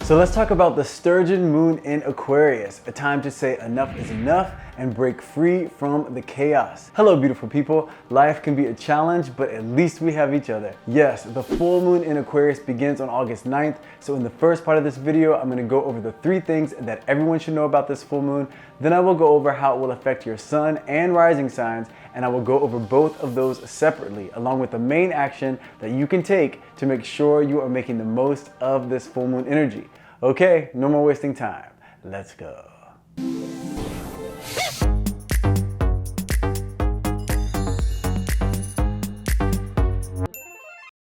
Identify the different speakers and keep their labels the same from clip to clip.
Speaker 1: So let's talk about the Sturgeon moon in Aquarius, a time to say enough is enough and break free from the chaos. Hello, beautiful people. Life can be a challenge, but at least we have each other. Yes, the full moon in Aquarius begins on August 9th. So in the first part of this video, I'm gonna go over the 3 things that everyone should know about this full moon. Then I will go over how it will affect your sun and rising signs, and I will go over both of those separately, along with the main action that you can take to make sure you are making the most of this full moon energy. Okay, no more wasting time. Let's go.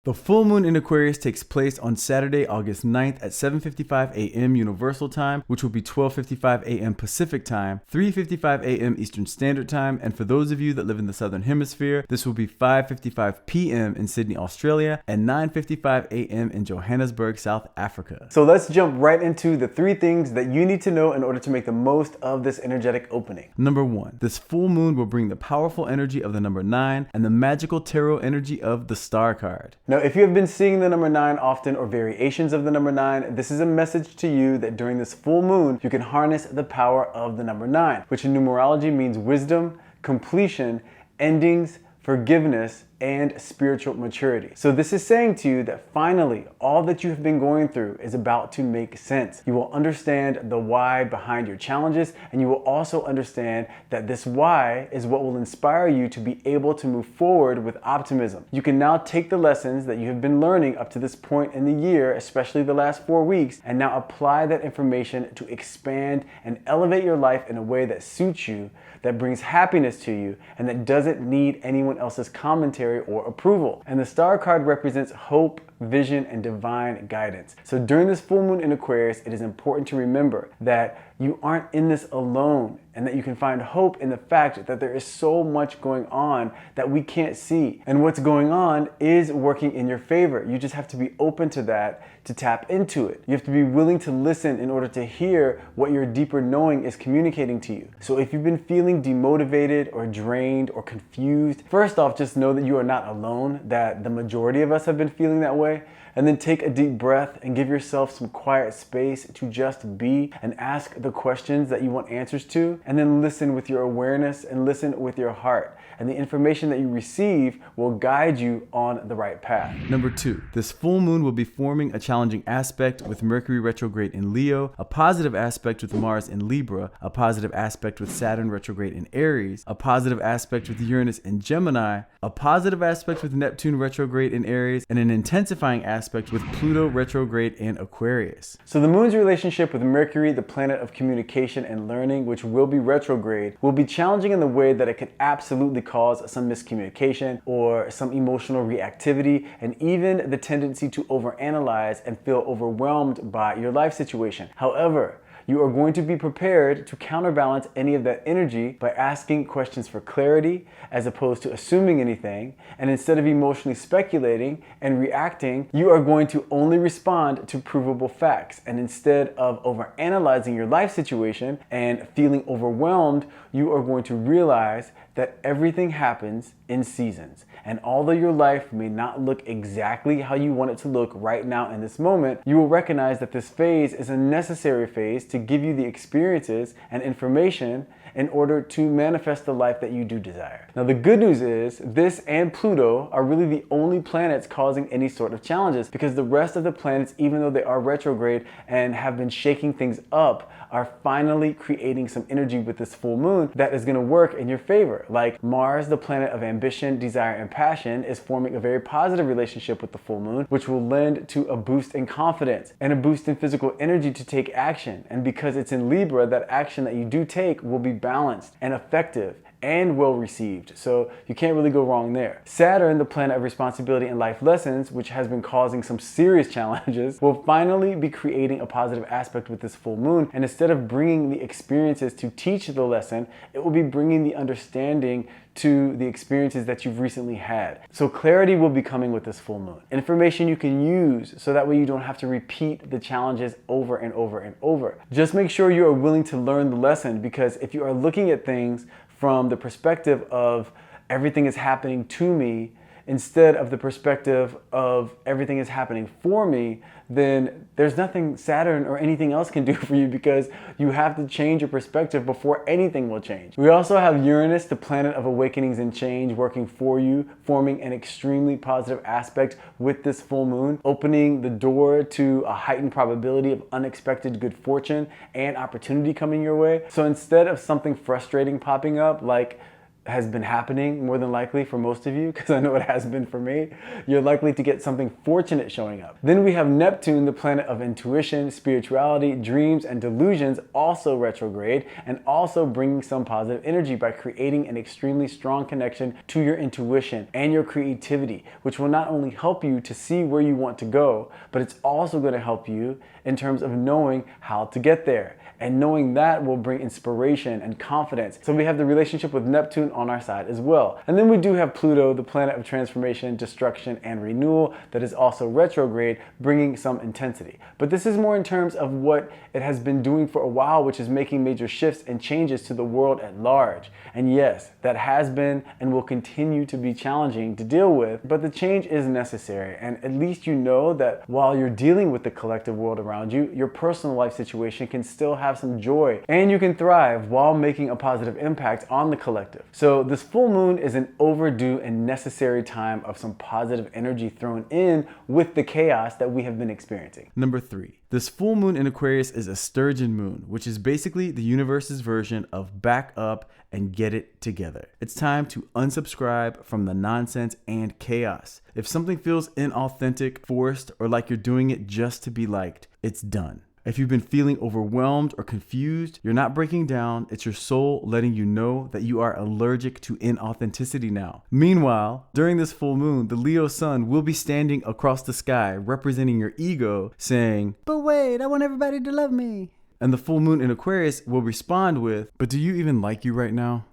Speaker 1: The full moon in Aquarius takes place on Saturday, August 9th at 7:55 a.m. Universal Time, which will be 12:55 a.m. Pacific Time, 3:55 a.m. Eastern Standard Time, and for those of you that live in the Southern Hemisphere, this will be 5:55 p.m. in Sydney, Australia, and 9:55 a.m. in Johannesburg, South Africa. So let's jump right into the 3 things that you need to know in order to make the most of this energetic opening. Number 1, this full moon will bring the powerful energy of the number 9 and the magical tarot energy of the star card. Now, if you have been seeing the number 9 often or variations of the number 9, this is a message to you that during this full moon, you can harness the power of the number 9, which in numerology means wisdom, completion, endings, forgiveness, and spiritual maturity. So this is saying to you that finally, all that you have been going through is about to make sense. You will understand the why behind your challenges, and you will also understand that this why is what will inspire you to be able to move forward with optimism. You can now take the lessons that you have been learning up to this point in the year, especially the last 4 weeks, and now apply that information to expand and elevate your life in a way that suits you, that brings happiness to you, and that doesn't need anyone else's commentary or approval. And the star card represents hope, vision, and divine guidance. So during this full moon in Aquarius, it is important to remember that you aren't in this alone, and that you can find hope in the fact that there is so much going on that we can't see. And what's going on is working in your favor. You just have to be open to that, to tap into it. You have to be willing to listen in order to hear what your deeper knowing is communicating to you. So if you've been feeling demotivated or drained or confused, first off, just know that you are not alone, that the majority of us have been feeling that way. And then take a deep breath and give yourself some quiet space to just be and ask the questions that you want answers to, and then listen with your awareness and listen with your heart. And the information that you receive will guide you on the right path. Number 2, this full moon will be forming a challenging aspect with Mercury retrograde in Leo, a positive aspect with Mars in Libra, a positive aspect with Saturn retrograde in Aries, a positive aspect with Uranus in Gemini, a positive aspect with Neptune retrograde in Aries, and an intensifying aspect with Pluto retrograde in Aquarius. So the moon's relationship with Mercury, the planet of communication and learning, which will be retrograde, will be challenging in the way that it can absolutely cause some miscommunication or some emotional reactivity, and even the tendency to overanalyze and feel overwhelmed by your life situation. However, you are going to be prepared to counterbalance any of that energy by asking questions for clarity as opposed to assuming anything. And instead of emotionally speculating and reacting, you are going to only respond to provable facts. And instead of overanalyzing your life situation and feeling overwhelmed, you are going to realize that everything happens in seasons. And although your life may not look exactly how you want it to look right now in this moment, you will recognize that this phase is a necessary phase to give you the experiences and information in order to manifest the life that you do desire. Now, the good news is this and Pluto are really the only planets causing any sort of challenges, because the rest of the planets, even though they are retrograde and have been shaking things up, are finally creating some energy with this full moon that is going to work in your favor. Like Mars, the planet of ambition, desire, and passion, is forming a very positive relationship with the full moon, which will lend to a boost in confidence and a boost in physical energy to take action. And because it's in Libra, that action that you do take will be balanced and effective and well received. So you can't really go wrong there. Saturn, the planet of responsibility and life lessons, which has been causing some serious challenges, will finally be creating a positive aspect with this full moon. And instead of bringing the experiences to teach the lesson, it will be bringing the understanding to the experiences that you've recently had. So clarity will be coming with this full moon. Information you can use so that way you don't have to repeat the challenges over and over and over. Just make sure you are willing to learn the lesson, because if you are looking at things from the perspective of everything is happening to me instead of the perspective of everything is happening for me, then there's nothing Saturn or anything else can do for you, because you have to change your perspective before anything will change. We also have Uranus, the planet of awakenings and change, working for you, forming an extremely positive aspect with this full moon, opening the door to a heightened probability of unexpected good fortune and opportunity coming your way. So instead of something frustrating popping up, like has been happening more than likely for most of you, because I know it has been for me, you're likely to get something fortunate showing up. Then we have Neptune, the planet of intuition, spirituality, dreams, and delusions, also retrograde, and also bringing some positive energy by creating an extremely strong connection to your intuition and your creativity, which will not only help you to see where you want to go, but it's also going to help you in terms of knowing how to get there. And knowing that will bring inspiration and confidence. So we have the relationship with Neptune on our side as well. And then we do have Pluto, the planet of transformation, destruction, and renewal, that is also retrograde, bringing some intensity. But this is more in terms of what it has been doing for a while, which is making major shifts and changes to the world at large. And yes, that has been and will continue to be challenging to deal with, but the change is necessary. And at least you know that while you're dealing with the collective world around you, your personal life situation can still have some joy, and you can thrive while making a positive impact on the collective. So this full moon is an overdue and necessary time of some positive energy thrown in with the chaos that we have been experiencing. Number 3. This full moon in Aquarius is a sturgeon moon, which is basically the universe's version of back up and get it together. It's time to unsubscribe from the nonsense and chaos. If something feels inauthentic, forced, or like you're doing it just to be liked, it's done. If you've been feeling overwhelmed or confused, you're not breaking down. It's your soul letting you know that you are allergic to inauthenticity now. Meanwhile, during this full moon, the Leo Sun will be standing across the sky, representing your ego, saying, "But wait, I want everybody to love me." And the full moon in Aquarius will respond with, "But do you even like you right now?"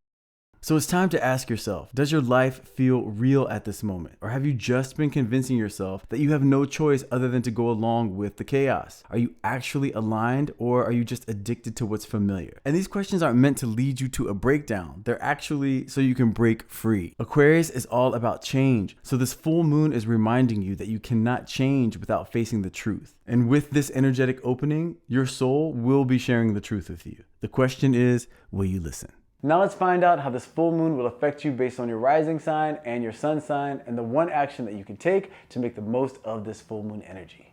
Speaker 1: So it's time to ask yourself, does your life feel real at this moment? Or have you just been convincing yourself that you have no choice other than to go along with the chaos? Are you actually aligned, or are you just addicted to what's familiar? And these questions aren't meant to lead you to a breakdown. They're actually so you can break free. Aquarius is all about change. So this full moon is reminding you that you cannot change without facing the truth. And with this energetic opening, your soul will be sharing the truth with you. The question is, will you listen? Now let's find out how this full moon will affect you based on your rising sign and your sun sign, and the one action that you can take to make the most of this full moon energy.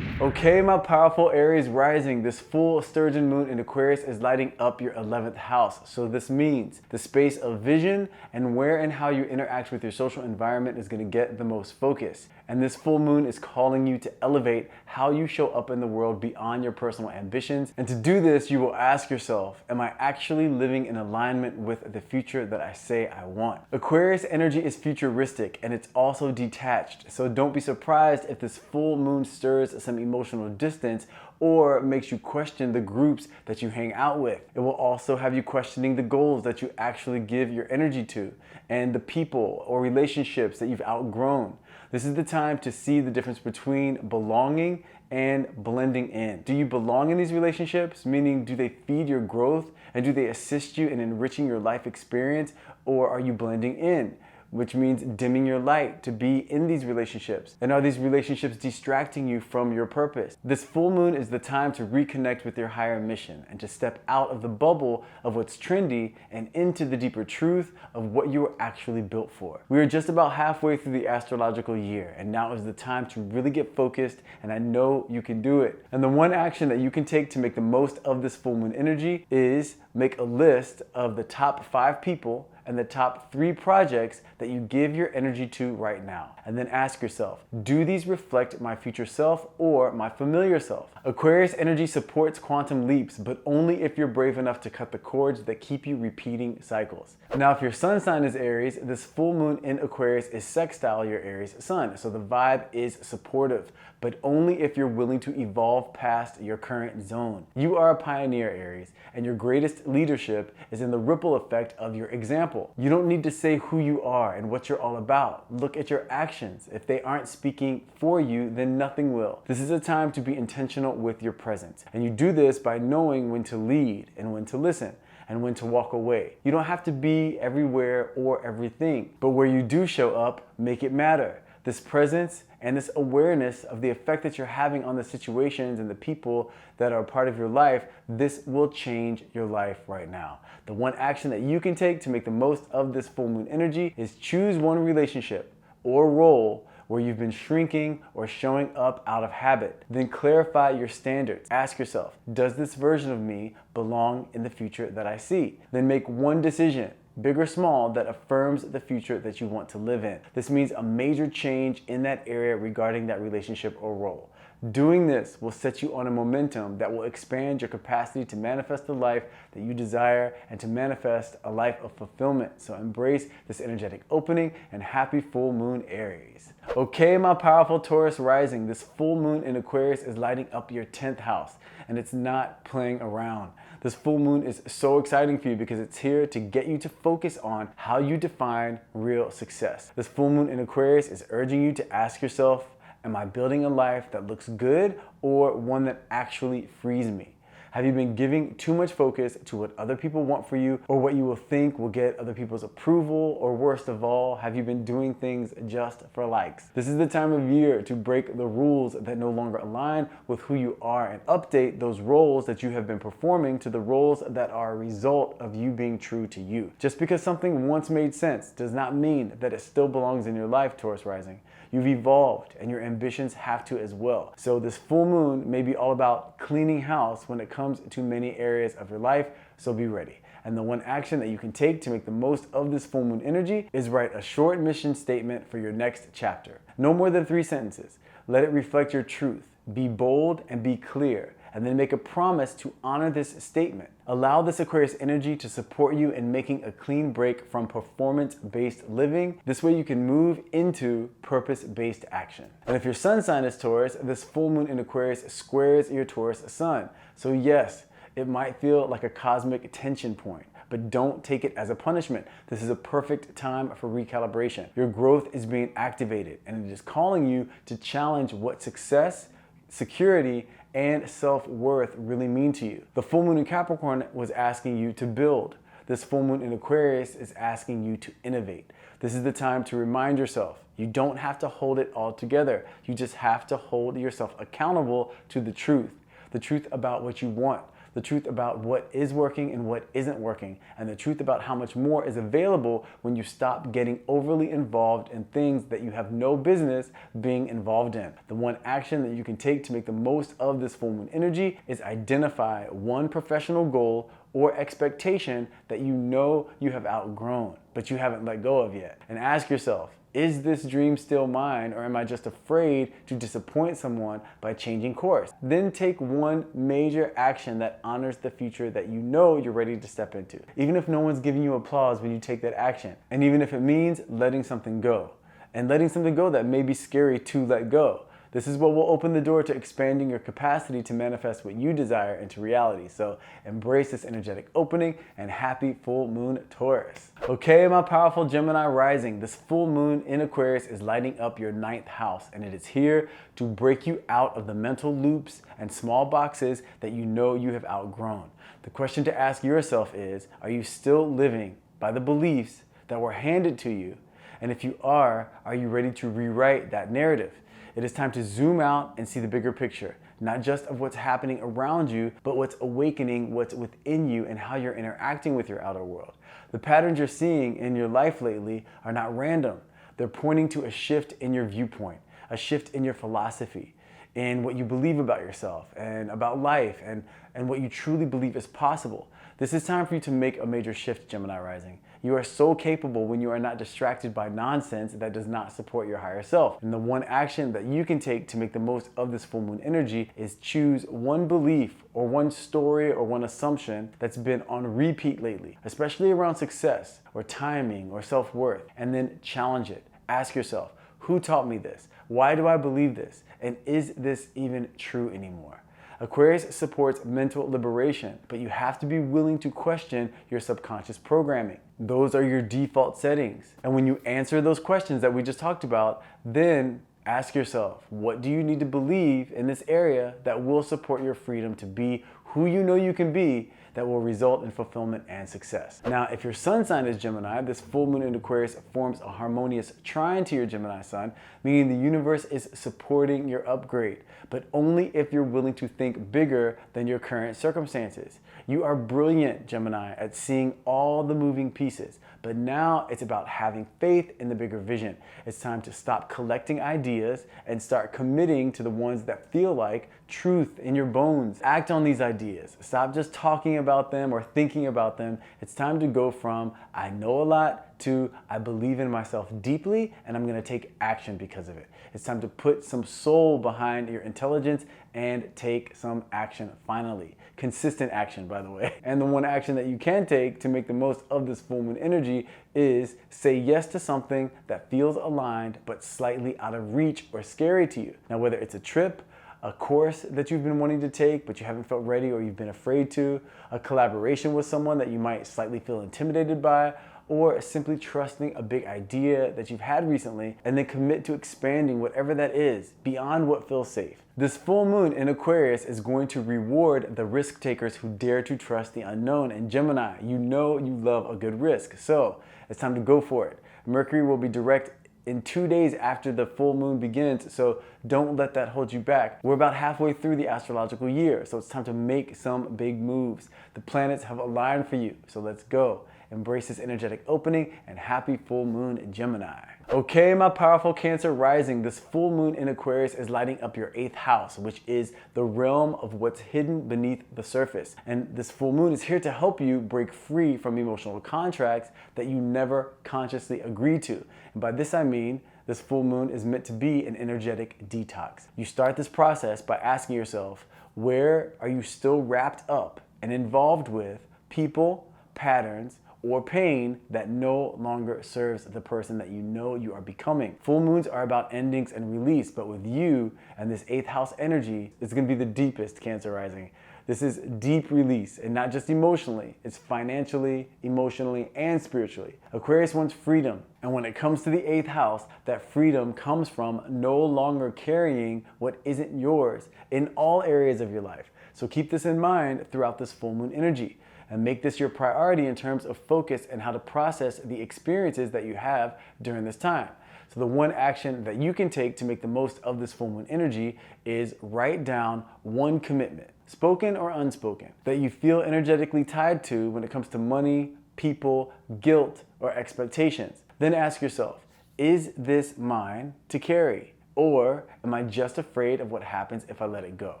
Speaker 1: Okay, my powerful Aries Rising, this full sturgeon moon in Aquarius is lighting up your 11th house. So this means the space of vision and where and how you interact with your social environment is going to get the most focus. And this full moon is calling you to elevate how you show up in the world beyond your personal ambitions. And to do this, you will ask yourself, am I actually living in alignment with the future that I say I want? Aquarius energy is futuristic, and it's also detached. So don't be surprised if this full moon stirs some emotional distance or makes you question the groups that you hang out with. It will also have you questioning the goals that you actually give your energy to and the people or relationships that you've outgrown. This is the time to see the difference between belonging and blending in. Do you belong in these relationships? Meaning, do they feed your growth and do they assist you in enriching your life experience, or are you blending in? Which means dimming your light to be in these relationships. And are these relationships distracting you from your purpose? This full moon is the time to reconnect with your higher mission and to step out of the bubble of what's trendy and into the deeper truth of what you were actually built for. We are just about halfway through the astrological year, and now is the time to really get focused, and I know you can do it. And the one action that you can take to make the most of this full moon energy is make a list of the top 5 people and the top 3 projects that you give your energy to right now. And then ask yourself, do these reflect my future self or my familiar self? Aquarius energy supports quantum leaps, but only if you're brave enough to cut the cords that keep you repeating cycles. Now, if your sun sign is Aries, this full moon in Aquarius is sextile your Aries Sun. So the vibe is supportive, but only if you're willing to evolve past your current zone. You are a pioneer, Aries, and your greatest leadership is in the ripple effect of your example. You don't need to say who you are and what you're all about. Look at your actions. If they aren't speaking for you, then nothing will. This is a time to be intentional with your presence. And you do this by knowing when to lead and when to listen. and when to walk away. You don't have to be everywhere or everything, but where you do show up, make it matter. This presence and this awareness of the effect that you're having on the situations and the people that are a part of your life, this will change your life right now. The one action that you can take to make the most of this full moon energy is choose one relationship or role where you've been shrinking or showing up out of habit. Then clarify your standards. Ask yourself, does this version of me belong in the future that I see? Then make one decision, big or small, that affirms the future that you want to live in. This means a major change in that area regarding that relationship or role. Doing this will set you on a momentum that will expand your capacity to manifest the life that you desire and to manifest a life of fulfillment. So embrace this energetic opening and happy full moon Aries. Okay, my powerful Taurus rising, this full moon in Aquarius is lighting up your 10th house, and it's not playing around. This full moon is so exciting for you because it's here to get you to focus on how you define real success. This full moon in Aquarius is urging you to ask yourself, am I building a life that looks good or one that actually frees me? Have you been giving too much focus to what other people want for you or what you will think will get other people's approval? Or worst of all, have you been doing things just for likes? This is the time of year to break the rules that no longer align with who you are and update those roles that you have been performing to the roles that are a result of you being true to you. Just because something once made sense does not mean that it still belongs in your life, Taurus rising. You've evolved and your ambitions have to as well. So this full moon may be all about cleaning house when it comes to many areas of your life, so be ready. And the one action that you can take to make the most of this full moon energy is write a short mission statement for your next chapter. No more than 3 sentences. Let it reflect your truth. Be bold and be clear. And then make a promise to honor this statement. Allow this Aquarius energy to support you in making a clean break from performance-based living. This way you can move into purpose-based action. And if your sun sign is Taurus, this full moon in Aquarius squares your Taurus sun. So yes, it might feel like a cosmic tension point, but don't take it as a punishment. This is a perfect time for recalibration. Your growth is being activated and it is calling you to challenge what success, security, and self-worth really mean to you. The full moon in Capricorn was asking you to build. This full moon in Aquarius is asking you to innovate. This is the time to remind yourself you don't have to hold it all together. You just have to hold yourself accountable to the truth about what you want, the truth about what is working and what isn't working, and the truth about how much more is available when you stop getting overly involved in things that you have no business being involved in. The one action that you can take to make the most of this full moon energy is identify one professional goal or expectation that you know you have outgrown, but you haven't let go of yet. And ask yourself, is this dream still mine, or am I just afraid to disappoint someone by changing course? Then take one major action that honors the future that you know you're ready to step into, even if no one's giving you applause when you take that action, and even if it means letting something go, and letting something go that may be scary to let go. This is what will open the door to expanding your capacity to manifest what you desire into reality. So embrace this energetic opening and happy full moon Taurus. Okay, my powerful Gemini rising, this full moon in Aquarius is lighting up your 9th house, and it is here to break you out of the mental loops and small boxes that you know you have outgrown. The question to ask yourself is, are you still living by the beliefs that were handed to you? And if you are you ready to rewrite that narrative? It is time to zoom out and see the bigger picture, not just of what's happening around you, but what's awakening what's within you and how you're interacting with your outer world. The patterns you're seeing in your life lately are not random. They're pointing to a shift in your viewpoint, a shift in your philosophy, in what you believe about yourself and about life and what you truly believe is possible. This is time for you to make a major shift, Gemini rising. You are so capable when you are not distracted by nonsense that does not support your higher self. And the one action that you can take to make the most of this full moon energy is choose one belief or one story or one assumption that's been on repeat lately, especially around success or timing or self-worth, and then challenge it. Ask yourself, who taught me this? Why do I believe this? And is this even true anymore? Aquarius supports mental liberation, but you have to be willing to question your subconscious programming. Those are your default settings. And when you answer those questions that we just talked about, then Ask yourself, what do you need to believe in this area that will support your freedom to be who you know you can be, that will result in fulfillment and success. Now, if your sun sign is Gemini, this full moon in Aquarius forms a harmonious trine to your Gemini sun, meaning the universe is supporting your upgrade, but only if you're willing to think bigger than your current circumstances. You are brilliant, Gemini, at seeing all the moving pieces, but now it's about having faith in the bigger vision. It's time to stop collecting ideas and start committing to the ones that feel like truth in your bones. Act on these ideas. Stop just talking about them or thinking about them. It's time to go from I know a lot to I believe in myself deeply and I'm gonna take action because of it. It's time to put some soul behind your intelligence and take some action finally. Consistent action, by the way. And the one action that you can take to make the most of this full moon energy is say yes to something that feels aligned but slightly out of reach or scary to you. Now, whether it's a trip, a course that you've been wanting to take but you haven't felt ready or you've been afraid to, a collaboration with someone that you might slightly feel intimidated by, or simply trusting a big idea that you've had recently and then commit to expanding whatever that is beyond what feels safe. This full moon in Aquarius is going to reward the risk takers who dare to trust the unknown. And Gemini, you know you love a good risk, so it's time to go for it. Mercury will be direct in 2 days after the full moon begins, so don't let that hold you back. We're about halfway through the astrological year, so it's time to make some big moves. The planets have aligned for you, so let's go. Embrace this energetic opening and happy full moon in Gemini. Okay, my powerful Cancer rising, this full moon in Aquarius is lighting up your 8th house, which is the realm of what's hidden beneath the surface. And this full moon is here to help you break free from emotional contracts that you never consciously agreed to. And by this I mean, this full moon is meant to be an energetic detox. You start this process by asking yourself, where are you still wrapped up and involved with people, patterns, or pain that no longer serves the person that you know you are becoming. Full moons are about endings and release, but with you and this 8th house energy, it's gonna be the deepest, Cancer rising. This is deep release, and not just emotionally, it's financially, emotionally, and spiritually. Aquarius wants freedom, and when it comes to the 8th house, that freedom comes from no longer carrying what isn't yours in all areas of your life. So keep this in mind throughout this full moon energy. And make this your priority in terms of focus and how to process the experiences that you have during this time. So the one action that you can take to make the most of this full moon energy is write down one commitment, spoken or unspoken, that you feel energetically tied to when it comes to money, people, guilt, or expectations. Then ask yourself, is this mine to carry? Or am I just afraid of what happens if I let it go?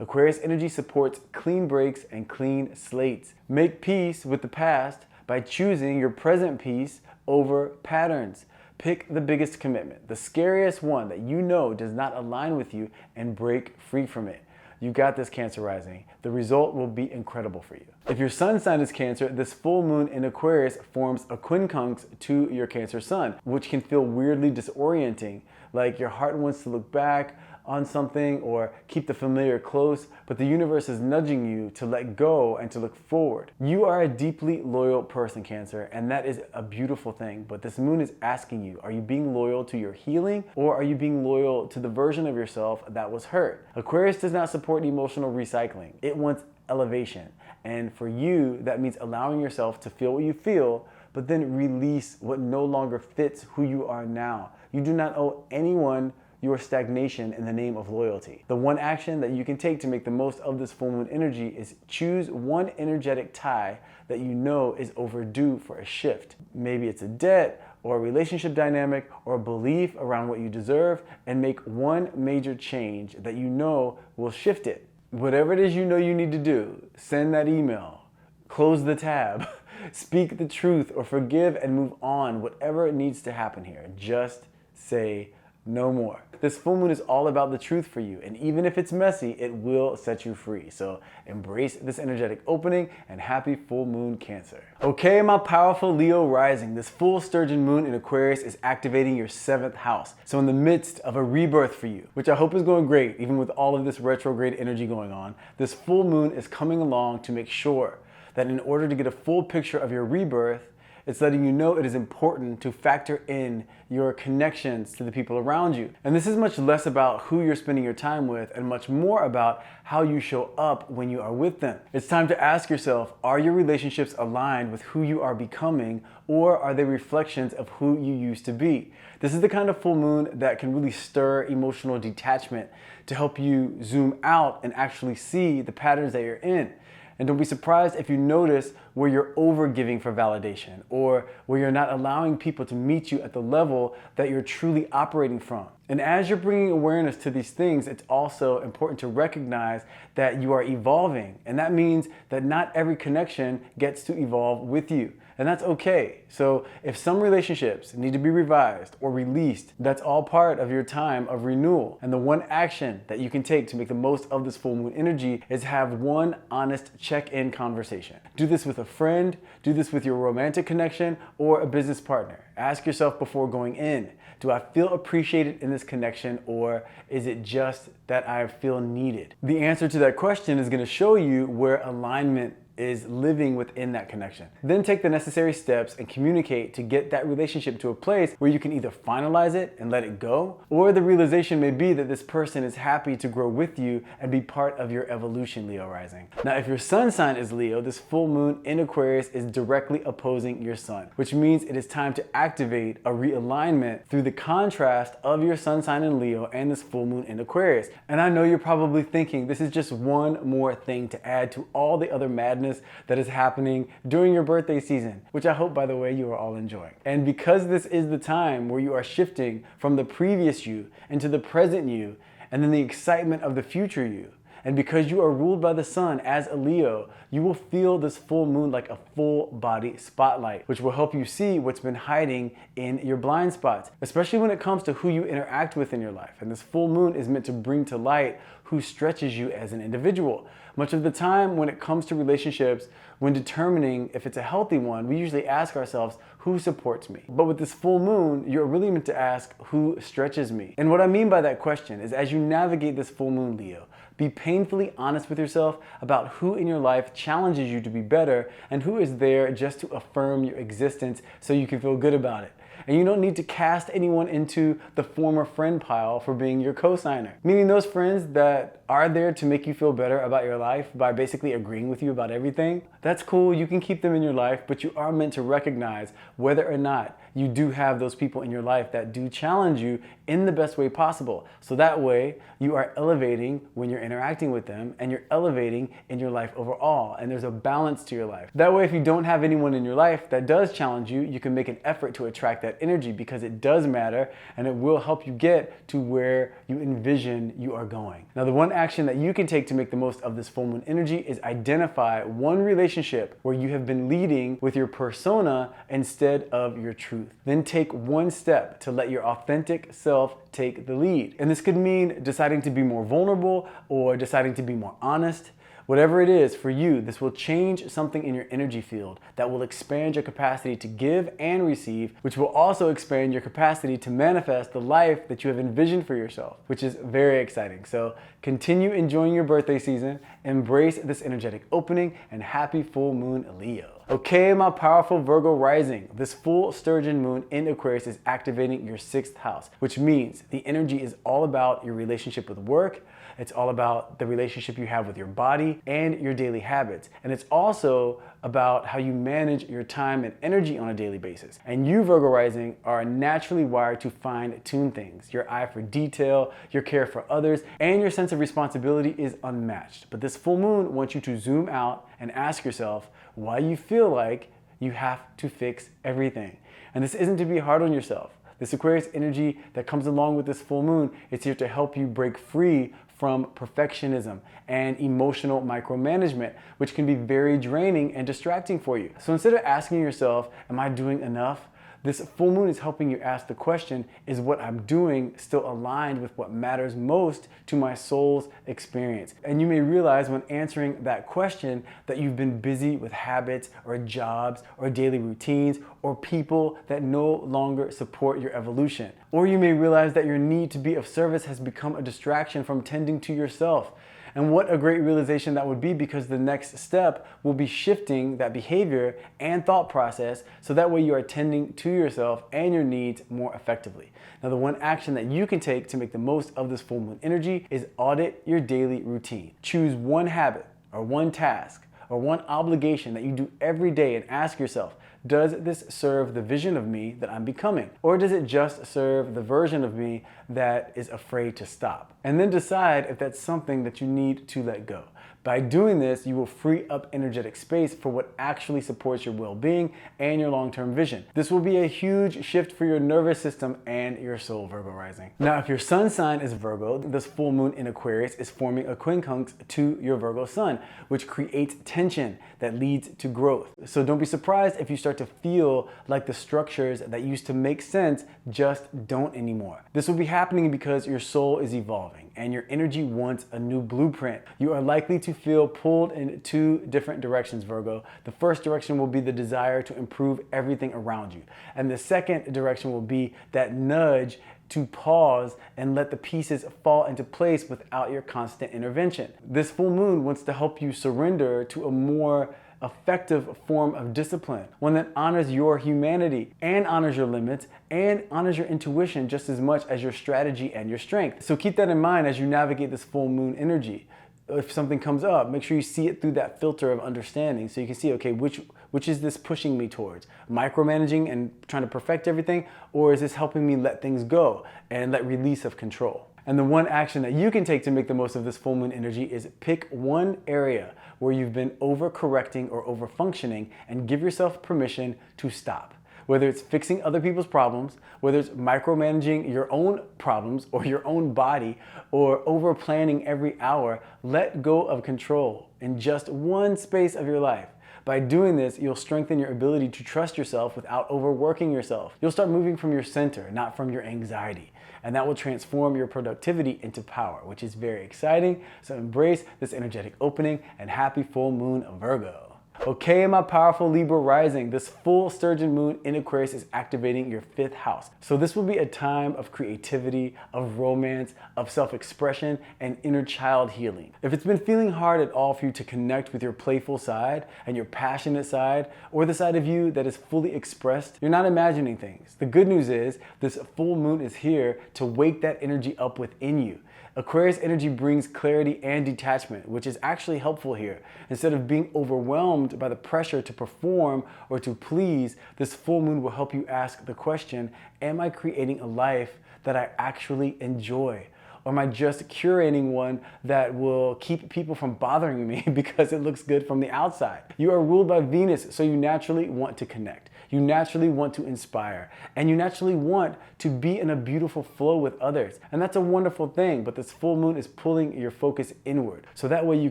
Speaker 1: Aquarius energy supports clean breaks and clean slates. Make peace with the past by choosing your present peace over patterns. Pick the biggest commitment, the scariest one that you know does not align with you, and break free from it. You got this, Cancer rising. The result will be incredible for you. If your sun sign is Cancer, this full moon in Aquarius forms a quincunx to your Cancer sun, which can feel weirdly disorienting, like your heart wants to look back on something or keep the familiar close, but the universe is nudging you to let go and to look forward. You are a deeply loyal person, Cancer, and that is a beautiful thing, but this moon is asking you, are you being loyal to your healing, or are you being loyal to the version of yourself that was hurt? Aquarius does not support emotional recycling. It wants elevation. And for you, that means allowing yourself to feel what you feel, but then release what no longer fits who you are now. You do not owe anyone your stagnation in the name of loyalty. The one action that you can take to make the most of this full moon energy is choose one energetic tie that you know is overdue for a shift. Maybe it's a debt or a relationship dynamic or a belief around what you deserve, and make one major change that you know will shift it. Whatever it is you know you need to do, send that email, close the tab, speak the truth, or forgive and move on. Whatever needs to happen here, just say no more. This full moon is all about the truth for you, and even if it's messy, it will set you free. So embrace this energetic opening, and happy full moon, Cancer. Okay, my powerful Leo rising, this full sturgeon moon in Aquarius is activating your 7th house. So in the midst of a rebirth for you, which I hope is going great, even with all of this retrograde energy going on, this full moon is coming along to make sure that in order to get a full picture of your rebirth, It's letting you know it is important to factor in your connections to the people around you. And this is much less about who you're spending your time with and much more about how you show up when you are with them. It's time to ask yourself, are your relationships aligned with who you are becoming, or are they reflections of who you used to be? This is the kind of full moon that can really stir emotional detachment to help you zoom out and actually see the patterns that you're in. And don't be surprised if you notice where you're over-giving for validation or where you're not allowing people to meet you at the level that you're truly operating from. And as you're bringing awareness to these things, it's also important to recognize that you are evolving. And that means that not every connection gets to evolve with you. And that's okay. So if some relationships need to be revised or released, that's all part of your time of renewal. And the one action that you can take to make the most of this full moon energy is have one honest check-in conversation. Do this with a friend, do this with your romantic connection or a business partner. Ask yourself before going in, do I feel appreciated in this connection, or is it just that I feel needed? The answer to that question is going to show you where alignment is living within that connection. Then take the necessary steps and communicate to get that relationship to a place where you can either finalize it and let it go, or the realization may be that this person is happy to grow with you and be part of your evolution, Leo rising. Now, if your sun sign is Leo, this full moon in Aquarius is directly opposing your sun, which means it is time to activate a realignment through the contrast of your sun sign in Leo and this full moon in Aquarius. And I know you're probably thinking this is just one more thing to add to all the other madness that is happening during your birthday season, which I hope, by the way, you are all enjoying. And because this is the time where you are shifting from the previous you into the present you, and then the excitement of the future you, and because you are ruled by the sun as a Leo, you will feel this full moon like a full body spotlight, which will help you see what's been hiding in your blind spots, especially when it comes to who you interact with in your life. And this full moon is meant to bring to light who stretches you as an individual. Much of the time when it comes to relationships, when determining if it's a healthy one, we usually ask ourselves, who supports me? But with this full moon, you're really meant to ask, who stretches me? And what I mean by that question is, as you navigate this full moon, Leo, be painfully honest with yourself about who in your life challenges you to be better and who is there just to affirm your existence so you can feel good about it. And you don't need to cast anyone into the former friend pile for being your co-signer. Meaning those friends that are there to make you feel better about your life by basically agreeing with you about everything. That's cool, you can keep them in your life, but you are meant to recognize whether or not you do have those people in your life that do challenge you in the best way possible. So that way you are elevating when you're interacting with them and you're elevating in your life overall, and there's a balance to your life. That way, if you don't have anyone in your life that does challenge you, you can make an effort to attract that energy because it does matter and it will help you get to where you envision you are going. Now, the one action that you can take to make the most of this full moon energy is identify one relationship where you have been leading with your persona instead of your truth. Then take one step to let your authentic self take the lead. And this could mean deciding to be more vulnerable or deciding to be more honest. Whatever it is for you, this will change something in your energy field that will expand your capacity to give and receive, which will also expand your capacity to manifest the life that you have envisioned for yourself, which is very exciting. So continue enjoying your birthday season, embrace this energetic opening, and happy full moon, Leo. Okay, my powerful Virgo rising, this full sturgeon moon in Aquarius is activating your 6th house, which means the energy is all about your relationship with work. It's all about the relationship you have with your body and your daily habits. And it's also about how you manage your time and energy on a daily basis. And you, Virgo rising, are naturally wired to fine-tune things. Your eye for detail, your care for others, and your sense of responsibility is unmatched. But this full moon wants you to zoom out and ask yourself why you feel like you have to fix everything. And this isn't to be hard on yourself. This Aquarius energy that comes along with this full moon is here to help you break free from perfectionism and emotional micromanagement, which can be very draining and distracting for you. So instead of asking yourself, am I doing enough? This full moon is helping you ask the question, is what I'm doing still aligned with what matters most to my soul's experience? And you may realize when answering that question that you've been busy with habits or jobs or daily routines or people that no longer support your evolution. Or you may realize that your need to be of service has become a distraction from tending to yourself. And what a great realization that would be, because the next step will be shifting that behavior and thought process so that way you are attending to yourself and your needs more effectively. Now, the one action that you can take to make the most of this full moon energy is audit your daily routine. Choose one habit or one task or one obligation that you do every day and ask yourself, does this serve the vision of me that I'm becoming? Or does it just serve the version of me that is afraid to stop? And then decide if that's something that you need to let go. By doing this, you will free up energetic space for what actually supports your well-being and your long-term vision. This will be a huge shift for your nervous system and your soul, Virgo rising. Now, if your sun sign is Virgo, this full moon in Aquarius is forming a quincunx to your Virgo sun, which creates tension that leads to growth. So don't be surprised if you start to feel like the structures that used to make sense just don't anymore. This will be happening because your soul is evolving and your energy wants a new blueprint. You are likely to feel pulled in two different directions, Virgo. The first direction will be the desire to improve everything around you. And the second direction will be that nudge to pause and let the pieces fall into place without your constant intervention. This full moon wants to help you surrender to a more effective form of discipline, one that honors your humanity and honors your limits and honors your intuition just as much as your strategy and your strength. So keep that in mind as you navigate this full moon energy. If something comes up, make sure you see it through that filter of understanding so you can see, okay, which is this pushing me towards? Micromanaging and trying to perfect everything, or is this helping me let things go and let release of control? And the one action that you can take to make the most of this full moon energy is pick one area where you've been overcorrecting or overfunctioning and give yourself permission to stop. Whether it's fixing other people's problems, whether it's micromanaging your own problems or your own body, or over planning every hour, let go of control in just one space of your life. By doing this, you'll strengthen your ability to trust yourself without overworking yourself. You'll start moving from your center, not from your anxiety. And that will transform your productivity into power, which is very exciting. So embrace this energetic opening and happy full moon, Virgo. Okay, my powerful Libra rising, this full sturgeon moon in Aquarius is activating your 5th house. So this will be a time of creativity, of romance, of self-expression, and inner child healing. If it's been feeling hard at all for you to connect with your playful side and your passionate side, or the side of you that is fully expressed, you're not imagining things. The good news is this full moon is here to wake that energy up within you. Aquarius energy brings clarity and detachment, which is actually helpful here. Instead of being overwhelmed by the pressure to perform or to please, this full moon will help you ask the question, am I creating a life that I actually enjoy? Or am I just curating one that will keep people from bothering me because it looks good from the outside? You are ruled by Venus, so you naturally want to connect. You naturally want to inspire, and you naturally want to be in a beautiful flow with others. And that's a wonderful thing, but this full moon is pulling your focus inward. So that way you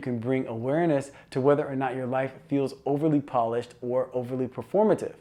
Speaker 1: can bring awareness to whether or not your life feels overly polished or overly performative.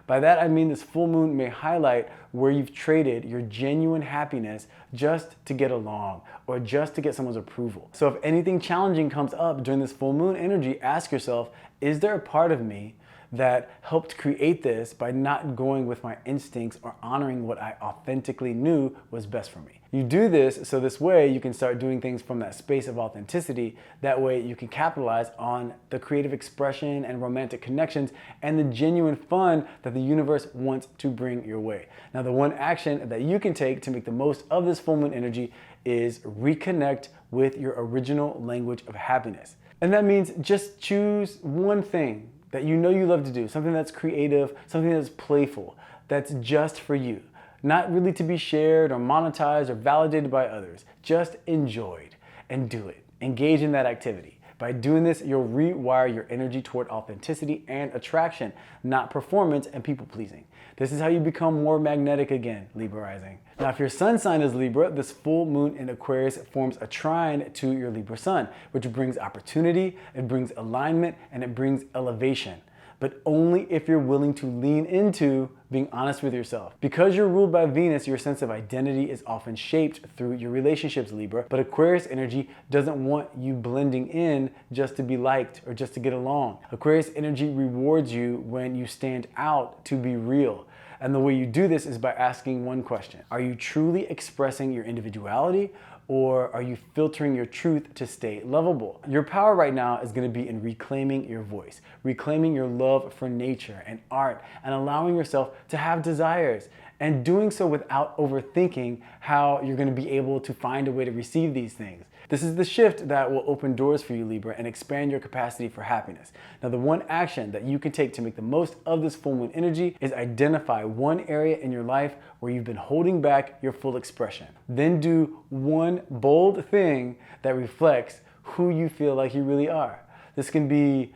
Speaker 1: By that I mean this full moon may highlight where you've traded your genuine happiness just to get along or just to get someone's approval. So if anything challenging comes up during this full moon energy, ask yourself, is there a part of me that helped create this by not going with my instincts or honoring what I authentically knew was best for me? You do this so this way you can start doing things from that space of authenticity. That way you can capitalize on the creative expression and romantic connections and the genuine fun that the universe wants to bring your way. Now, the one action that you can take to make the most of this full moon energy is reconnect with your original language of happiness. And that means just choose one thing that you know you love to do, something that's creative, something that's playful, that's just for you. Not really to be shared or monetized or validated by others. Just enjoyed and do it. Engage in that activity. By doing this, you'll rewire your energy toward authenticity and attraction, not performance and people pleasing. This is how you become more magnetic again, Libra rising. Now, if your sun sign is Libra, this full moon in Aquarius forms a trine to your Libra sun, which brings opportunity, it brings alignment, and it brings elevation. But only if you're willing to lean into being honest with yourself. Because you're ruled by Venus, your sense of identity is often shaped through your relationships, Libra. But Aquarius energy doesn't want you blending in just to be liked or just to get along. Aquarius energy rewards you when you stand out to be real. And the way you do this is by asking one question. Are you truly expressing your individuality, Or are you filtering your truth to stay lovable? Your power right now is going to be in reclaiming your voice, reclaiming your love for nature and art, and allowing yourself to have desires, and doing so without overthinking how you're going to be able to find a way to receive these things. This is the shift that will open doors for you, Libra, and expand your capacity for happiness. Now, the one action that you can take to make the most of this full moon energy is identify one area in your life where you've been holding back your full expression. Then do one bold thing that reflects who you feel like you really are. This can be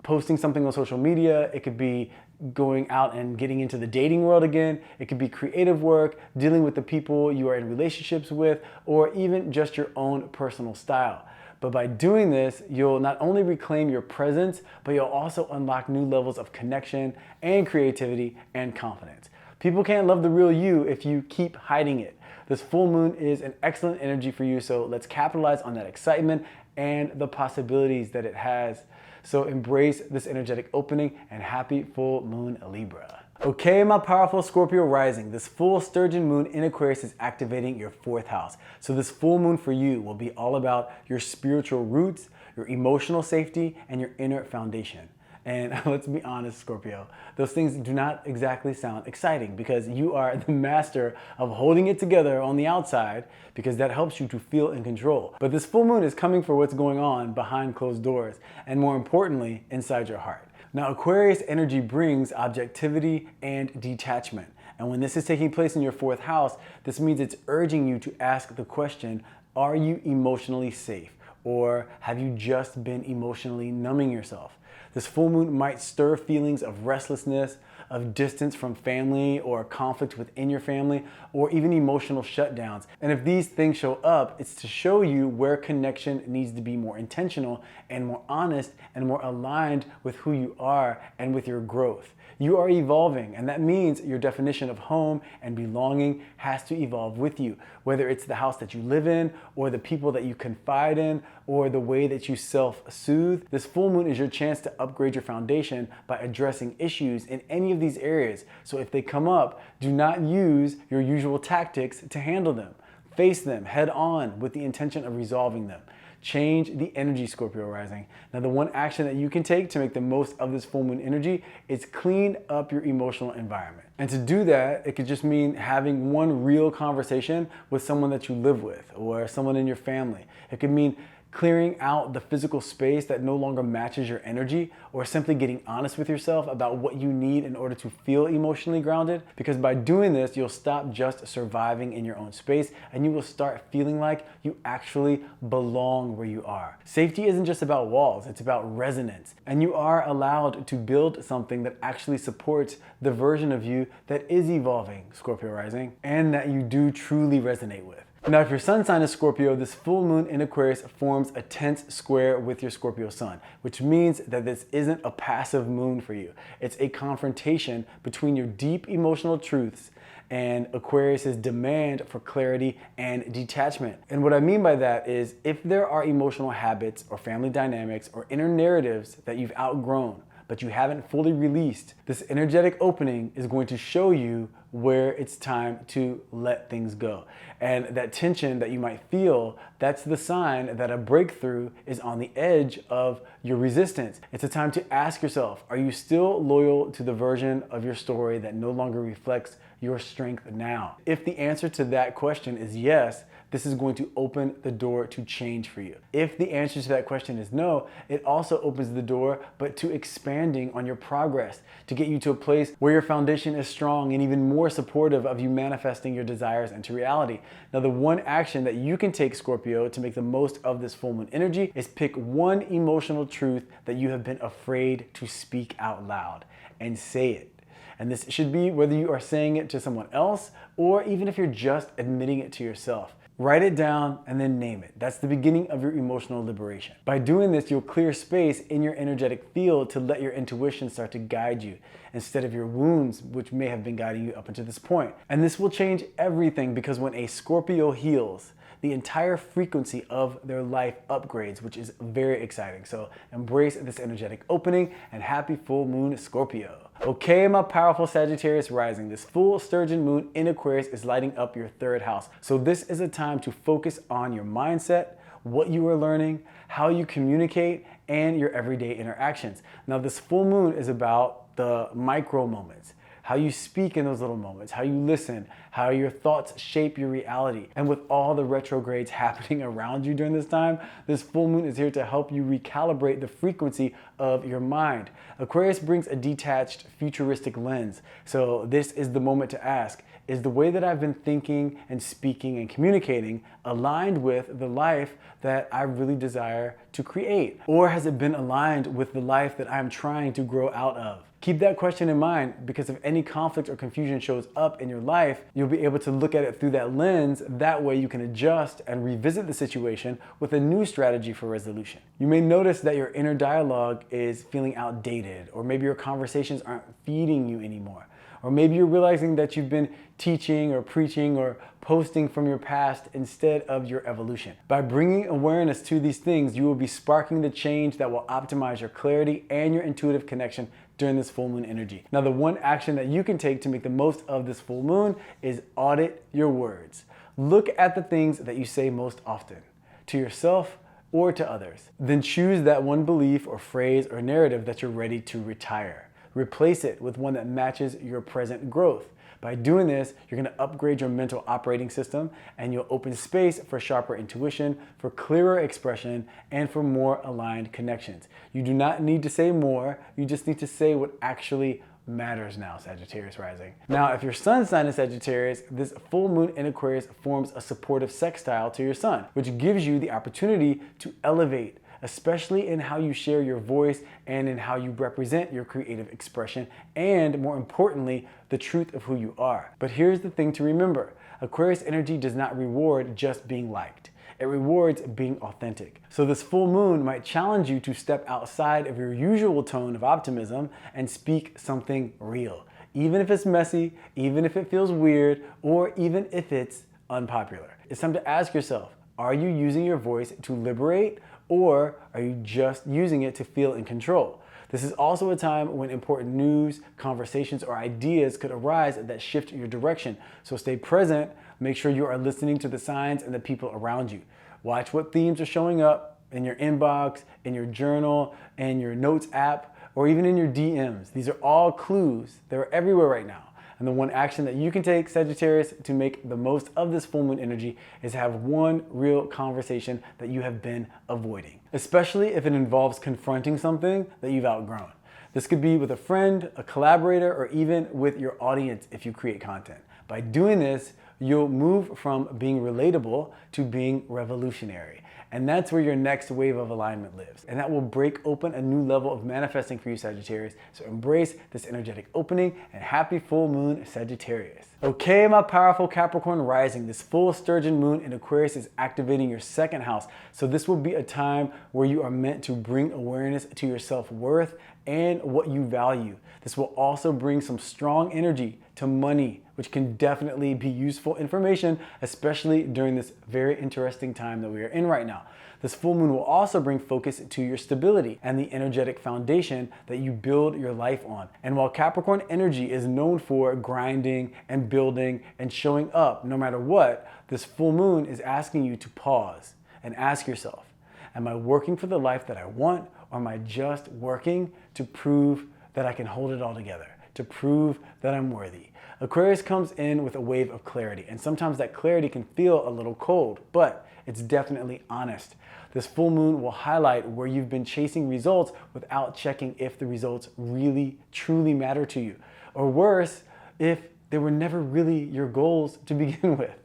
Speaker 1: posting something on social media. It could be going out and getting into the dating world again. It could be creative work, dealing with the people you are in relationships with, or even just your own personal style. But by doing this, you'll not only reclaim your presence, but you'll also unlock new levels of connection and creativity and confidence. People can't love the real you if you keep hiding it. This full moon is an excellent energy for you, so let's capitalize on that excitement and the possibilities that it has. So embrace this energetic opening, and happy full moon, Libra. Okay, my powerful Scorpio rising, this full sturgeon moon in Aquarius is activating your 4th house. So this full moon for you will be all about your spiritual roots, your emotional safety, and your inner foundation. And let's be honest, Scorpio, those things do not exactly sound exciting, because you are the master of holding it together on the outside, because that helps you to feel in control. But this full moon is coming for what's going on behind closed doors, and more importantly, inside your heart. Now, Aquarius energy brings objectivity and detachment. And when this is taking place in your 4th house, this means it's urging you to ask the question, are you emotionally safe? Or have you just been emotionally numbing yourself? This full moon might stir feelings of restlessness, of distance from family, or conflict within your family, or even emotional shutdowns. And if these things show up, it's to show you where connection needs to be more intentional and more honest and more aligned with who you are and with your growth. You are evolving, and that means your definition of home and belonging has to evolve with you, whether it's the house that you live in, or the people that you confide in, or the way that you self-soothe. This full moon is your chance to upgrade your foundation by addressing issues in any of these areas. So if they come up, do not use your usual tactics to handle them. Face them head on with the intention of resolving them. Change the energy, Scorpio rising. Now, the one action that you can take to make the most of this full moon energy is clean up your emotional environment. And to do that, it could just mean having one real conversation with someone that you live with, or someone in your family. It could mean clearing out the physical space that no longer matches your energy, or simply getting honest with yourself about what you need in order to feel emotionally grounded. Because by doing this, you'll stop just surviving in your own space, and you will start feeling like you actually belong where you are. Safety isn't just about walls, it's about resonance. And you are allowed to build something that actually supports the version of you that is evolving, Scorpio rising, and that you do truly resonate with. Now, if your sun sign is Scorpio, this full moon in Aquarius forms a tense square with your Scorpio sun, which means that this isn't a passive moon for you. It's a confrontation between your deep emotional truths and Aquarius's demand for clarity and detachment. And what I mean by that is, if there are emotional habits or family dynamics or inner narratives that you've outgrown, but you haven't fully released, this energetic opening is going to show you where it's time to let things go. And that tension that you might feel, that's the sign that a breakthrough is on the edge of your resistance. It's a time to ask yourself, are you still loyal to the version of your story that no longer reflects your strength now? If the answer to that question is yes, this is going to open the door to change for you. If the answer to that question is no, it also opens the door, but to expanding on your progress, to get you to a place where your foundation is strong and even more supportive of you manifesting your desires into reality. Now, the one action that you can take, Scorpio, to make the most of this full moon energy is pick one emotional truth that you have been afraid to speak out loud, and say it. And this should be whether you are saying it to someone else, or even if you're just admitting it to yourself. Write it down and then name it. That's the beginning of your emotional liberation. By doing this, you'll clear space in your energetic field to let your intuition start to guide you, instead of your wounds, which may have been guiding you up until this point. And this will change everything, because when a Scorpio heals, the entire frequency of their life upgrades, which is very exciting. So embrace this energetic opening, and happy full moon, Scorpio. Okay, my powerful Sagittarius rising, this full sturgeon moon in Aquarius is lighting up your third house. So this is a time to focus on your mindset, what you are learning, how you communicate, and your everyday interactions. Now, this full moon is about the micro moments, how you speak in those little moments, how you listen, how your thoughts shape your reality. And with all the retrogrades happening around you during this time, this full moon is here to help you recalibrate the frequency of your mind. Aquarius brings a detached, futuristic lens. So this is the moment to ask, is the way that I've been thinking and speaking and communicating aligned with the life that I really desire to create? Or has it been aligned with the life that I'm trying to grow out of? Keep that question in mind, because if any conflict or confusion shows up in your life, you'll be able to look at it through that lens. That way you can adjust and revisit the situation with a new strategy for resolution. You may notice that your inner dialogue is feeling outdated, or maybe your conversations aren't feeding you anymore. Or maybe you're realizing that you've been teaching or preaching or posting from your past instead of your evolution. By bringing awareness to these things, you will be sparking the change that will optimize your clarity and your intuitive connection during this full moon energy. Now, the one action that you can take to make the most of this full moon is audit your words. Look at the things that you say most often, to yourself or to others. Then choose that one belief or phrase or narrative that you're ready to retire. Replace it with one that matches your present growth. By doing this, you're going to upgrade your mental operating system, and you'll open space for sharper intuition, for clearer expression, and for more aligned connections. You do not need to say more, you just need to say what actually matters now, Sagittarius rising. Now, if your sun sign is Sagittarius, this full moon in Aquarius forms a supportive sextile to your sun, which gives you the opportunity to elevate, especially in how you share your voice and in how you represent your creative expression, and more importantly, the truth of who you are. But here's the thing to remember. Aquarius energy does not reward just being liked. It rewards being authentic. So this full moon might challenge you to step outside of your usual tone of optimism and speak something real. Even if it's messy, even if it feels weird, or even if it's unpopular. It's time to ask yourself, are you using your voice to liberate, or are you just using it to feel in control? This is also a time when important news, conversations, or ideas could arise that shift your direction. So stay present, make sure you are listening to the signs and the people around you. Watch what themes are showing up in your inbox, in your journal, in your notes app, or even in your DMs. These are all clues. They're everywhere right now. And the one action that you can take, Sagittarius, to make the most of this full moon energy is have one real conversation that you have been avoiding, especially if it involves confronting something that you've outgrown. This could be with a friend, a collaborator, or even with your audience if you create content. By doing this, you'll move from being relatable to being revolutionary. And that's where your next wave of alignment lives. And that will break open a new level of manifesting for you, Sagittarius. So embrace this energetic opening, and happy full moon, Sagittarius. Okay, my powerful Capricorn rising, this full sturgeon moon in Aquarius is activating your second house. So this will be a time where you are meant to bring awareness to your self-worth and what you value. This will also bring some strong energy to money, which can definitely be useful information, especially during this very interesting time that we are in right now. This full moon will also bring focus to your stability and the energetic foundation that you build your life on. And while Capricorn energy is known for grinding and building and showing up no matter what, this full moon is asking you to pause and ask yourself, am I working for the life that I want, or am I just working to prove that I can hold it all together, to prove that I'm worthy? Aquarius comes in with a wave of clarity, and sometimes that clarity can feel a little cold, but it's definitely honest. This full moon will highlight where you've been chasing results without checking if the results really, truly matter to you. Or worse, if they were never really your goals to begin with.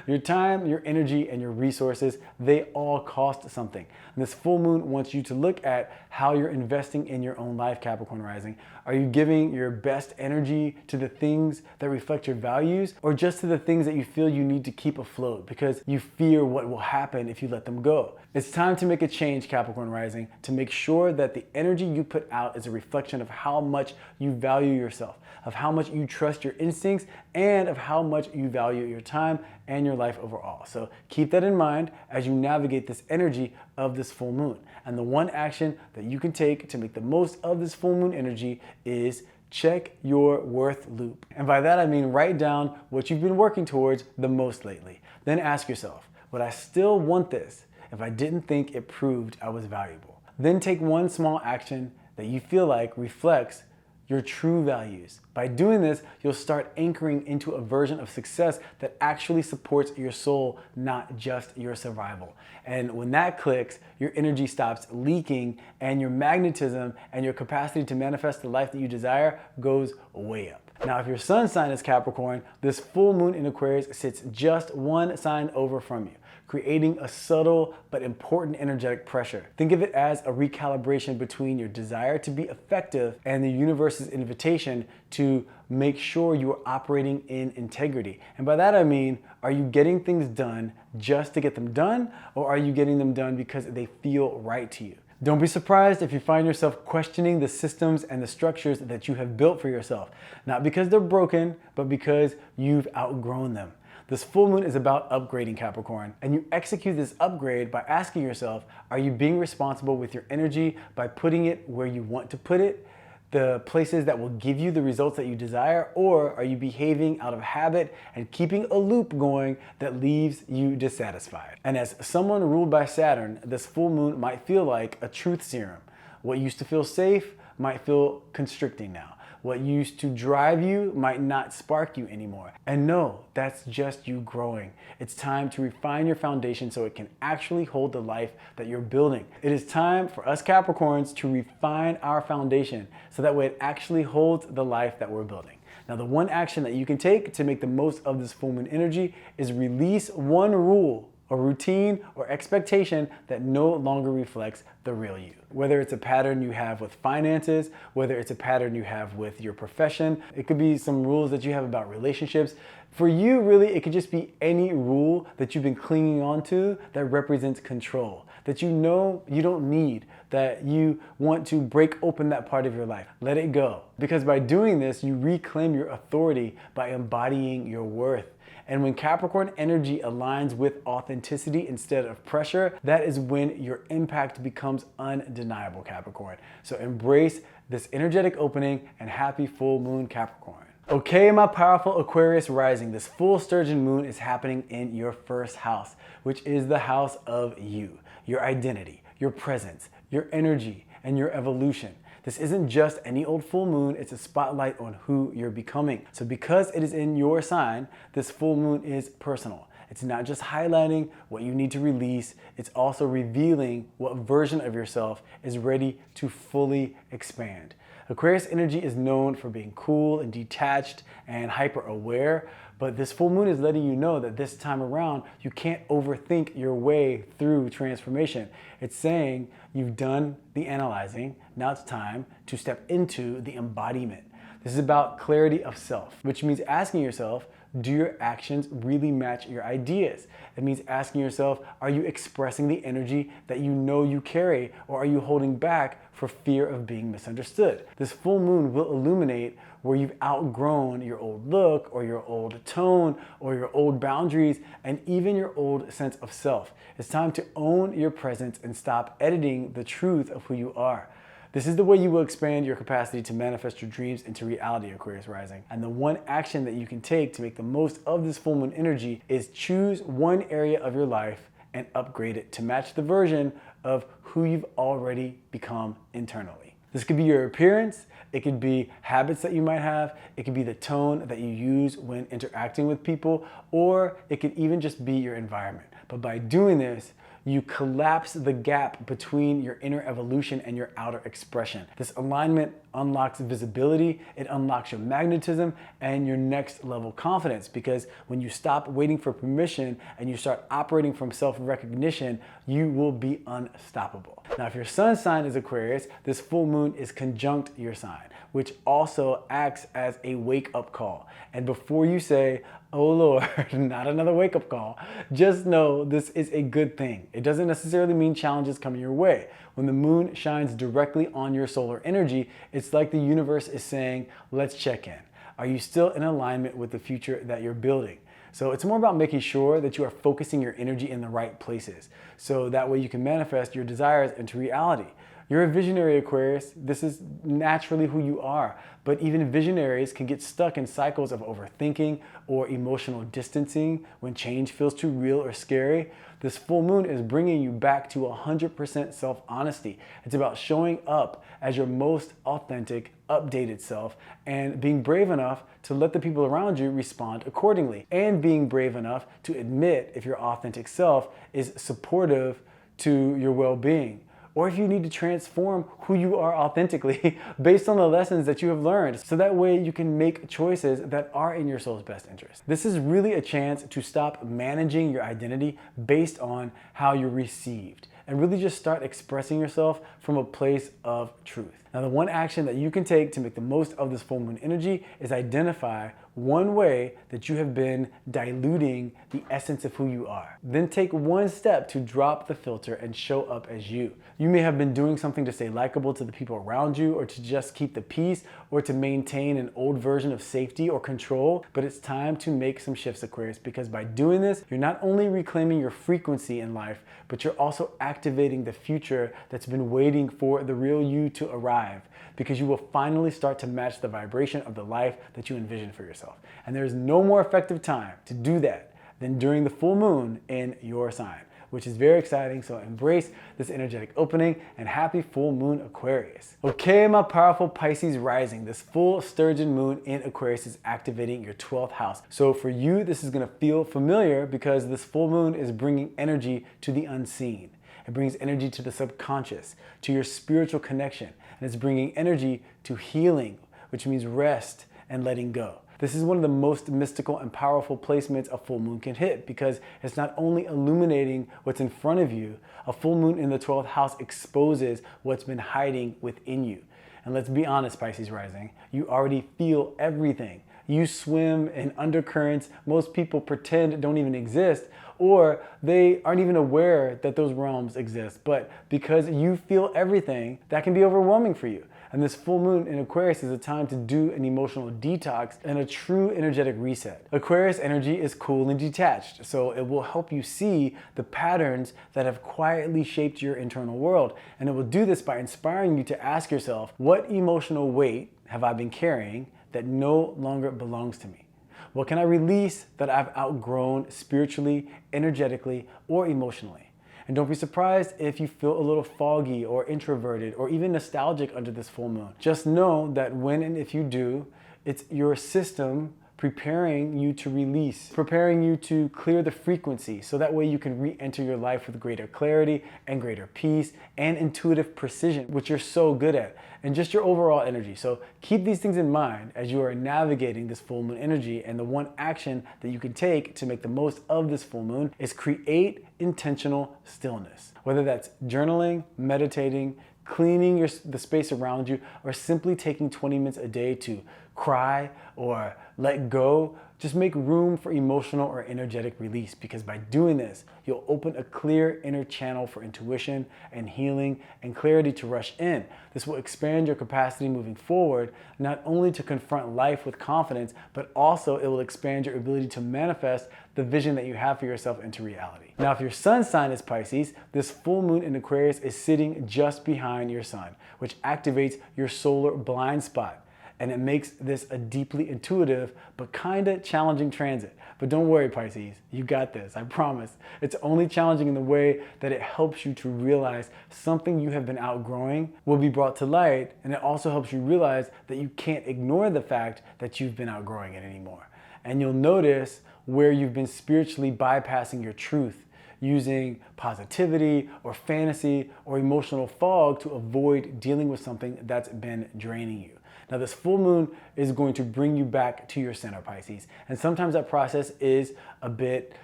Speaker 1: Your time, your energy, and your resources, they all cost something. And this full moon wants you to look at how you're investing in your own life, Capricorn rising. Are you giving your best energy to the things that reflect your values, or just to the things that you feel you need to keep afloat because you fear what will happen if you let them go? It's time to make a change, Capricorn rising, to make sure that the energy you put out is a reflection of how much you value yourself, of how much you trust your instincts, and of how much you value your time and your life overall. So keep that in mind as you navigate this energy of this full moon. And the one action that you can take to make the most of this full moon energy is check your worth loop. And by that I mean write down what you've been working towards the most lately. Then ask yourself, would I still want this if I didn't think it proved I was valuable? Then take one small action that you feel like reflects your true values. By doing this, you'll start anchoring into a version of success that actually supports your soul, not just your survival. And when that clicks, your energy stops leaking and your magnetism and your capacity to manifest the life that you desire goes way up. Now, if your sun sign is Capricorn, this full moon in Aquarius sits just one sign over from you, creating a subtle but important energetic pressure. Think of it as a recalibration between your desire to be effective and the universe's invitation to make sure you are operating in integrity. And by that I mean, are you getting things done just to get them done, or are you getting them done because they feel right to you? Don't be surprised if you find yourself questioning the systems and the structures that you have built for yourself, not because they're broken, but because you've outgrown them. This full moon is about upgrading, Capricorn, and you execute this upgrade by asking yourself, are you being responsible with your energy by putting it where you want to put it, the places that will give you the results that you desire, or are you behaving out of habit and keeping a loop going that leaves you dissatisfied? And as someone ruled by Saturn, this full moon might feel like a truth serum. What used to feel safe might feel constricting now. What used to drive you might not spark you anymore. And no, that's just you growing. It's time to refine your foundation so it can actually hold the life that you're building. It is time for us Capricorns to refine our foundation so that way it actually holds the life that we're building. Now, the one action that you can take to make the most of this full moon energy is release one rule, a routine, or expectation that no longer reflects the real you. Whether it's a pattern you have with finances, whether it's a pattern you have with your profession, it could be some rules that you have about relationships. For you, really, it could just be any rule that you've been clinging on to that represents control, that you know you don't need, that you want to break open that part of your life. Let it go. Because by doing this, you reclaim your authority by embodying your worth. And when Capricorn energy aligns with authenticity instead of pressure, that is when your impact becomes undeniable, Capricorn. So embrace this energetic opening and happy full moon, Capricorn. Okay, my powerful Aquarius rising, this full sturgeon moon is happening in your first house, which is the house of you, your identity, your presence, your energy, and your evolution. This isn't just any old full moon, it's a spotlight on who you're becoming. So because it is in your sign, this full moon is personal. It's not just highlighting what you need to release, it's also revealing what version of yourself is ready to fully expand. Aquarius energy is known for being cool and detached and hyper aware, but this full moon is letting you know that this time around, you can't overthink your way through transformation. It's saying you've done the analyzing, now it's time to step into the embodiment. This is about clarity of self, which means asking yourself, do your actions really match your ideas? It means asking yourself, are you expressing the energy that you know you carry, or are you holding back for fear of being misunderstood? This full moon will illuminate where you've outgrown your old look, or your old tone, or your old boundaries, and even your old sense of self. It's time to own your presence and stop editing the truth of who you are. This is the way you will expand your capacity to manifest your dreams into reality, Aquarius Rising. And the one action that you can take to make the most of this full moon energy is choose one area of your life and upgrade it to match the version of who you've already become internally. This could be your appearance, it could be habits that you might have, it could be the tone that you use when interacting with people, or it could even just be your environment. But by doing this, you collapse the gap between your inner evolution and your outer expression. This alignment unlocks visibility, it unlocks your magnetism and your next level confidence, because when you stop waiting for permission and you start operating from self-recognition, you will be unstoppable. Now, if your sun sign is Aquarius, this full moon is conjunct your sign, which also acts as a wake-up call. And before you say, oh Lord, not another wake-up call, just know this is a good thing. It doesn't necessarily mean challenges coming your way. When the moon shines directly on your solar energy, it's like the universe is saying, let's check in. Are you still in alignment with the future that you're building? So it's more about making sure that you are focusing your energy in the right places. So that way you can manifest your desires into reality. You're a visionary, Aquarius. This is naturally who you are. But even visionaries can get stuck in cycles of overthinking or emotional distancing when change feels too real or scary. This full moon is bringing you back to 100% self-honesty. It's about showing up as your most authentic, updated self and being brave enough to let the people around you respond accordingly, and being brave enough to admit if your authentic self is supportive to your well-being, or if you need to transform who you are authentically based on the lessons that you have learned, so that way you can make choices that are in your soul's best interest. This is really a chance to stop managing your identity based on how you're received and really just start expressing yourself from a place of truth. Now, the one action that you can take to make the most of this full moon energy is identify one way that you have been diluting the essence of who you are. Then take one step to drop the filter and show up as you. You may have been doing something to stay likable to the people around you, or to just keep the peace, or to maintain an old version of safety or control, but it's time to make some shifts, Aquarius, because by doing this, you're not only reclaiming your frequency in life, but you're also activating the future that's been waiting for the real you to arrive, because you will finally start to match the vibration of the life that you envision for yourself. And there's no more effective time to do that than during the full moon in your sign, which is very exciting. So embrace this energetic opening, and happy full moon, Aquarius. Okay, my powerful Pisces rising, this full sturgeon moon in Aquarius is activating your 12th house. So for you, this is gonna feel familiar because this full moon is bringing energy to the unseen. It brings energy to the subconscious, to your spiritual connection, and it's bringing energy to healing, which means rest and letting go. This is one of the most mystical and powerful placements a full moon can hit, because it's not only illuminating what's in front of you, a full moon in the 12th house exposes what's been hiding within you. And let's be honest, Pisces rising, you already feel everything. You swim in undercurrents most people pretend don't even exist, or they aren't even aware that those realms exist. But because you feel everything, that can be overwhelming for you. And this full moon in Aquarius is a time to do an emotional detox and a true energetic reset. Aquarius energy is cool and detached, so it will help you see the patterns that have quietly shaped your internal world. And it will do this by inspiring you to ask yourself, what emotional weight have I been carrying that no longer belongs to me? What can I release that I've outgrown spiritually, energetically, or emotionally? And don't be surprised if you feel a little foggy or introverted or even nostalgic under this full moon. Just know that when and if you do, it's your system preparing you to release, preparing you to clear the frequency, so that way you can re-enter your life with greater clarity and greater peace and intuitive precision, which you're so good at, and just your overall energy. So keep these things in mind as you are navigating this full moon energy. And the one action that you can take to make the most of this full moon is create intentional stillness. Whether that's journaling, meditating, cleaning the space around you, or simply taking 20 minutes a day to cry or let go, just make room for emotional or energetic release, because by doing this, you'll open a clear inner channel for intuition and healing and clarity to rush in. This will expand your capacity moving forward, not only to confront life with confidence, but also it will expand your ability to manifest the vision that you have for yourself into reality. Now, if your sun sign is Pisces, this full moon in Aquarius is sitting just behind your sun, which activates your solar blind spot. And it makes this a deeply intuitive but kinda challenging transit. But don't worry, Pisces, you got this, I promise. It's only challenging in the way that it helps you to realize something you have been outgrowing will be brought to light, and it also helps you realize that you can't ignore the fact that you've been outgrowing it anymore. And you'll notice where you've been spiritually bypassing your truth, using positivity or fantasy or emotional fog to avoid dealing with something that's been draining you. Now, this full moon is going to bring you back to your center, Pisces. And sometimes that process is a bit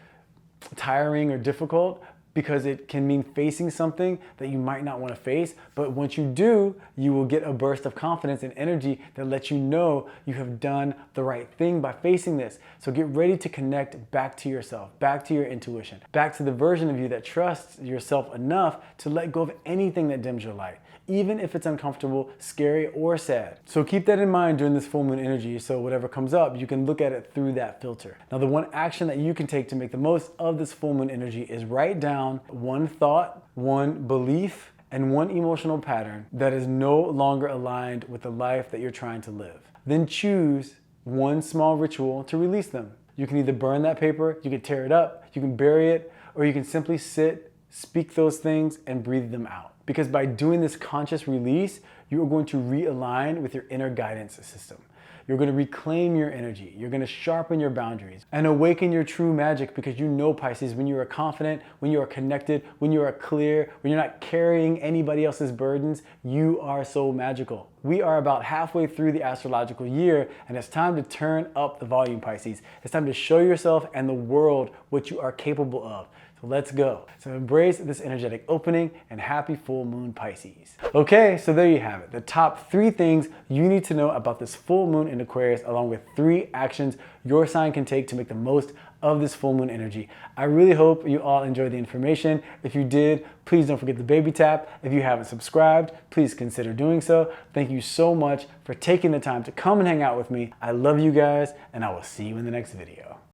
Speaker 1: tiring or difficult, because it can mean facing something that you might not want to face. But once you do, you will get a burst of confidence and energy that lets you know you have done the right thing by facing this. So get ready to connect back to yourself, back to your intuition, back to the version of you that trusts yourself enough to let go of anything that dims your light, even if it's uncomfortable, scary, or sad. So keep that in mind during this full moon energy, so whatever comes up, you can look at it through that filter. Now, the one action that you can take to make the most of this full moon energy is write down one thought, one belief, and one emotional pattern that is no longer aligned with the life that you're trying to live. Then choose one small ritual to release them. You can either burn that paper, you can tear it up, you can bury it, or you can simply sit, speak those things, and breathe them out. Because by doing this conscious release, you are going to realign with your inner guidance system. You're going to reclaim your energy. You're going to sharpen your boundaries and awaken your true magic, because you know, Pisces, when you are confident, when you are connected, when you are clear, when you're not carrying anybody else's burdens, you are so magical. We are about halfway through the astrological year, and it's time to turn up the volume, Pisces. It's time to show yourself and the world what you are capable of. So let's go. So embrace this energetic opening, and happy full moon, Pisces. Okay, so there you have it. The top 3 things you need to know about this full moon in Aquarius, along with 3 actions your sign can take to make the most of this full moon energy. I really hope you all enjoyed the information. If you did, please don't forget the baby tap. If you haven't subscribed, please consider doing so. Thank you so much for taking the time to come and hang out with me. I love you guys, and I will see you in the next video.